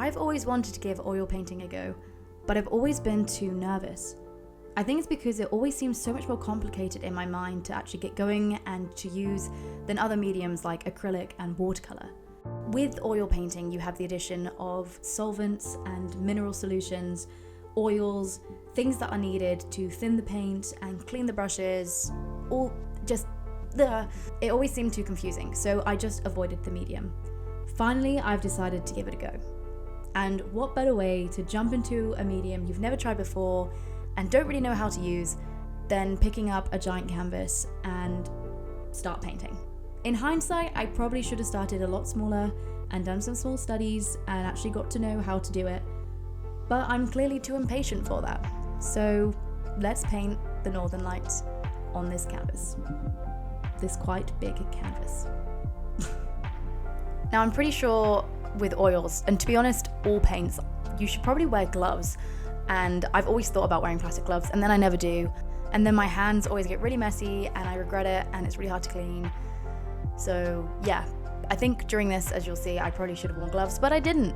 I've always wanted to give oil painting a go, but I've always been too nervous. I think it's because it always seems so much more complicated in my mind to actually get going and to use than other mediums like acrylic and watercolor. With oil painting, you have the addition of solvents and mineral solutions, oils, things that are needed to thin the paint and clean the brushes, all just it always seemed too confusing, so I just avoided the medium. Finally, I've decided to give it a go. And what better way to jump into a medium you've never tried before and don't really know how to use than picking up a giant canvas and start painting. In hindsight, I probably should have started a lot smaller and done some small studies and actually got to know how to do it, but I'm clearly too impatient for that. So let's paint the Northern Lights on this canvas. This quite big canvas. Now I'm pretty sure with oils, and to be honest, all paints, you should probably wear gloves. And I've always thought about wearing plastic gloves, and then I never do. And then my hands always get really messy and I regret it, and it's really hard to clean. So yeah, I think during this, as you'll see, I probably should have worn gloves, but I didn't.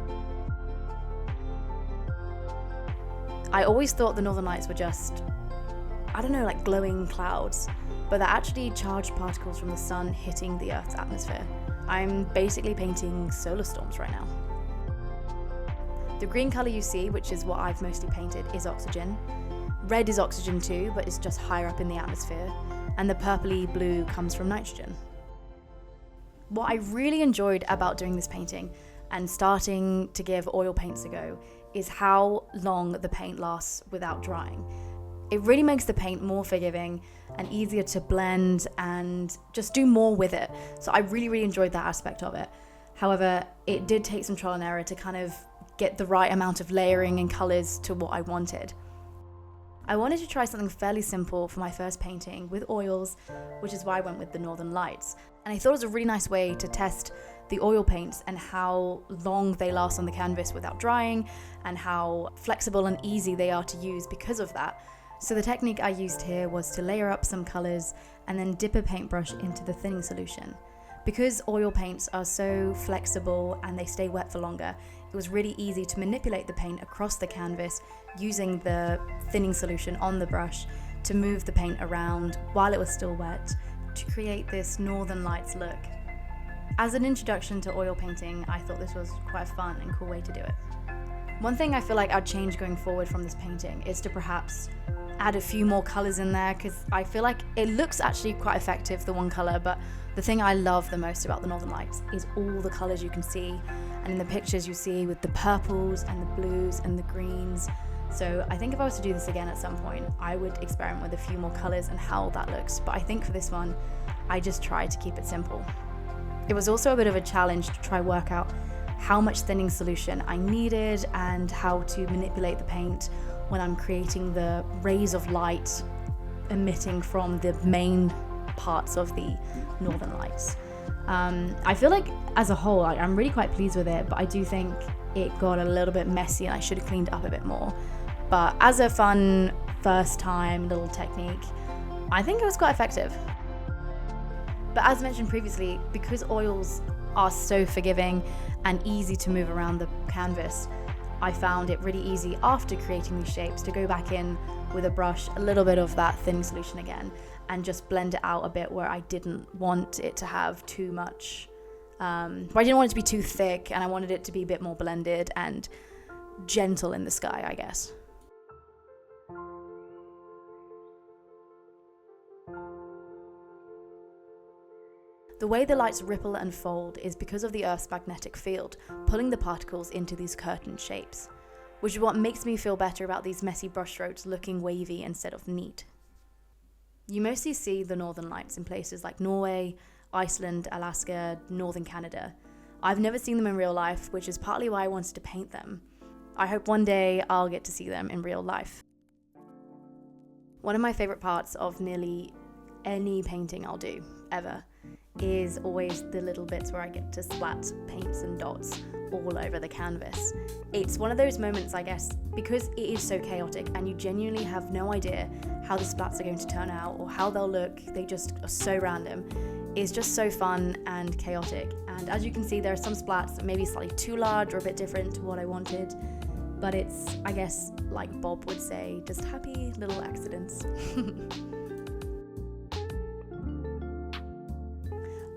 I always thought the Northern Lights were just, I don't know, like glowing clouds, but they're actually charged particles from the sun hitting the Earth's atmosphere. I'm basically painting solar storms right now. The green colour you see, which is what I've mostly painted, is oxygen. Red is oxygen too, but it's just higher up in the atmosphere. And the purpley blue comes from nitrogen. What I really enjoyed about doing this painting and starting to give oil paints a go is how long the paint lasts without drying. It really makes the paint more forgiving and easier to blend and just do more with it. So I really enjoyed that aspect of it. However, it did take some trial and error to kind of get the right amount of layering and colours to what I wanted. I wanted to try something fairly simple for my first painting with oils, which is why I went with the Northern Lights. And I thought it was a really nice way to test the oil paints and how long they last on the canvas without drying and how flexible and easy they are to use because of that. So the technique I used here was to layer up some colours and then dip a paintbrush into the thinning solution. Because oil paints are so flexible and they stay wet for longer, it was really easy to manipulate the paint across the canvas using the thinning solution on the brush to move the paint around while it was still wet to create this Northern Lights look. As an introduction to oil painting, I thought this was quite a fun and cool way to do it. One thing I feel like I'd change going forward from this painting is to perhaps add a few more colours in there, because I feel like it looks actually quite effective, the one colour, but the thing I love the most about the Northern Lights is all the colours you can see, and in the pictures you see with the purples and the blues and the greens. So I think if I was to do this again at some point, I would experiment with a few more colours and how that looks, but I think for this one, I just tried to keep it simple. It was also a bit of a challenge to try work out how much thinning solution I needed and how to manipulate the paint when I'm creating the rays of light emitting from the main parts of the Northern Lights. I feel like as a whole, I'm really quite pleased with it, but I do think it got a little bit messy and I should have cleaned it up a bit more. But as a fun first time little technique, I think it was quite effective. But as mentioned previously, because oils are so forgiving and easy to move around the canvas, I found it really easy after creating these shapes to go back in with a brush, a little bit of that thinning solution again, and just blend it out a bit where I didn't want it to have too much, I didn't want it to be too thick, and I wanted it to be a bit more blended and gentle in the sky, I guess. The way the lights ripple and fold is because of the Earth's magnetic field, pulling the particles into these curtain shapes, which is what makes me feel better about these messy brushstrokes looking wavy instead of neat. You mostly see the Northern Lights in places like Norway, Iceland, Alaska, northern Canada. I've never seen them in real life, which is partly why I wanted to paint them. I hope one day I'll get to see them in real life. One of my favourite parts of nearly any painting I'll do, ever, is always the little bits where I get to splat paints and dots all over the canvas. It's one of those moments, I guess, because it is so chaotic and you genuinely have no idea how the splats are going to turn out or how they'll look, they just are so random. is just so fun and chaotic. And as you can see, there are some splats that may be slightly too large or a bit different to what I wanted. But it's, I guess, like Bob would say, just happy little accidents.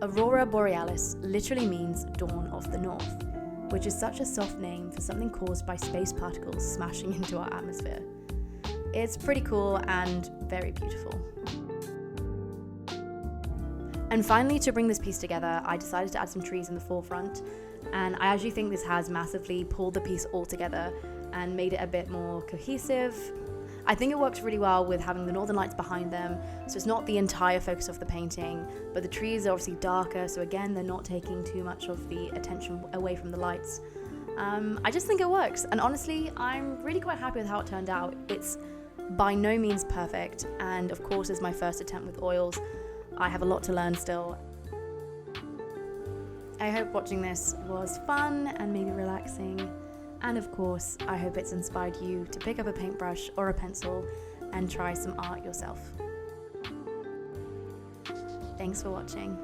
Aurora Borealis literally means dawn of the north, which is such a soft name for something caused by space particles smashing into our atmosphere. It's pretty cool and very beautiful. And finally, to bring this piece together, I decided to add some trees in the forefront, and I actually think this has massively pulled the piece all together and made it a bit more cohesive. I think it works really well with having the northern lights behind them, so it's not the entire focus of the painting, but the trees are obviously darker, so again, they're not taking too much of the attention away from the lights. I just think it works, and honestly, I'm really quite happy with how it turned out. It's by no means perfect, and of course, it's my first attempt with oils. I have a lot to learn still. I hope watching this was fun and maybe relaxing. And of course, I hope it's inspired you to pick up a paintbrush or a pencil and try some art yourself. Thanks for watching.